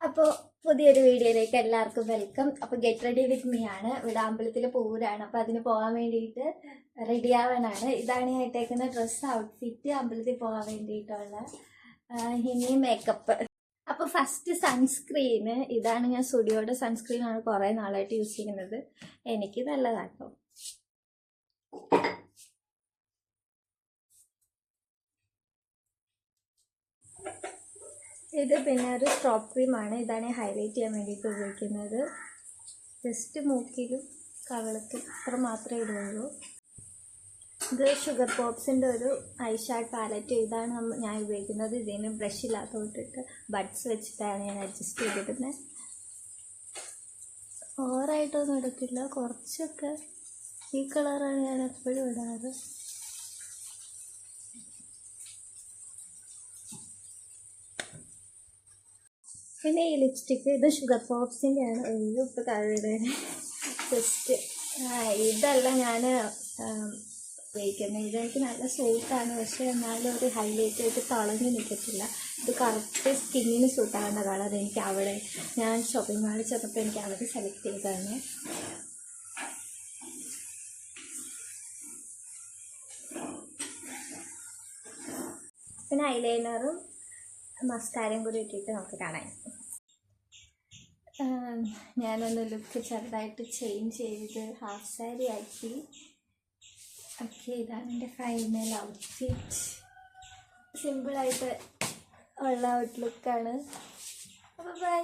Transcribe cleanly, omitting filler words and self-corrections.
അപ്പോൾ പുതിയൊരു വീഡിയോയിലേക്ക് എല്ലാവർക്കും വെൽക്കം. അപ്പോൾ ഗെറ്റ് റെഡി വിത്ത് മീ ആണ്. ഇവിടെ അമ്പലത്തിൽ പോരാണ്. അപ്പോൾ അതിന് പോകാൻ വേണ്ടിയിട്ട് റെഡി ആവാനാണ്. ഇതാണ് ഞാൻ ഇട്ടേക്കുന്ന ഡ്രസ്സ് ഔട്ട്ഫിറ്റ്, അമ്പലത്തിൽ പോകാൻ വേണ്ടിയിട്ടുള്ള. ഇനി മേക്കപ്പ്. അപ്പോൾ ഫസ്റ്റ് സൺസ്ക്രീന് ഇതാണ്. ഞാൻ സ്റ്റുഡിയോയുടെ സൺസ്ക്രീനാണ് കുറേ നാളായിട്ട് യൂസ് ചെയ്യുന്നത്. എനിക്ക് നല്ലതാട്ടോ. ഇത് പിന്നെ ഒരു സ്ട്രോപ്പ് ക്രീമാണ്. ഇതാണ് ഹൈലൈറ്റ് ചെയ്യാൻ വേണ്ടിയിട്ട് ഉപയോഗിക്കുന്നത്. ജസ്റ്റ് മൂക്കിലും കവിളത്തിൽ അത്ര മാത്രമേ ഇടുള്ളൂ. ഇത് ഷുഗർ പോപ്സിൻ്റെ ഒരു ഐ ഷാഡ് പാലറ്റ്. ഇതാണ് ഞാൻ ഉപയോഗിക്കുന്നത്. ഇതിന് ബ്രഷ് ഇല്ലാത്ത വിട്ടിട്ട് ബഡ്സ് വെച്ചിട്ടാണ് ഞാൻ അഡ്ജസ്റ്റ് ചെയ്തിരുന്നത്. ഓവറായിട്ടൊന്നും എടുക്കില്ല, കുറച്ചൊക്കെ. ഈ കളറാണ് ഞാൻ എപ്പോഴും ഇടാറ്. പിന്നെ ഈ ലിപ്സ്റ്റിക്ക് ഇത് ഷുഗർ പോപ്സിൻ്റെ ആണ്. എല്ലാം ഇപ്പോൾ കഴിയുന്നത് ജസ്റ്റ് ഇതല്ല ഞാൻ ഉപയോഗിക്കുന്നത്. ഇതെനിക്ക് നല്ല സൂട്ടാണ്, പക്ഷേ എന്നാലും ഒരു ഹൈലൈറ്റ് ആയിട്ട് കളഞ്ഞ് നിൽക്കത്തില്ല. ഇത് കറക്റ്റ് സ്കിന്നിന് സൂട്ടാവേണ്ട കളർ. എനിക്ക് അവിടെ ഞാൻ ഷോപ്പിംഗ് മാളിൽ ചെന്നപ്പോൾ എനിക്ക് അവിടെ സെലക്ട് ചെയ്തതാണ്. പിന്നെ ഐലൈനറും മസ്കാരയും കൂടി ഇട്ടിട്ട് നമുക്ക് കാണാം. ഞാനൊന്ന് ലുക്ക് ചെറുതായിട്ട് ചേഞ്ച് ചെയ്ത് ഹാഫ് സാരി ആക്കി. ഓക്കെ, ഇതാണ് എൻ്റെ ഫൈനൽ ഔട്ട്ഫിറ്റ്. സിമ്പിളായിട്ട് ഉള്ള ഔട്ട്ലുക്കാണ്. അപ്പോൾ ബൈ.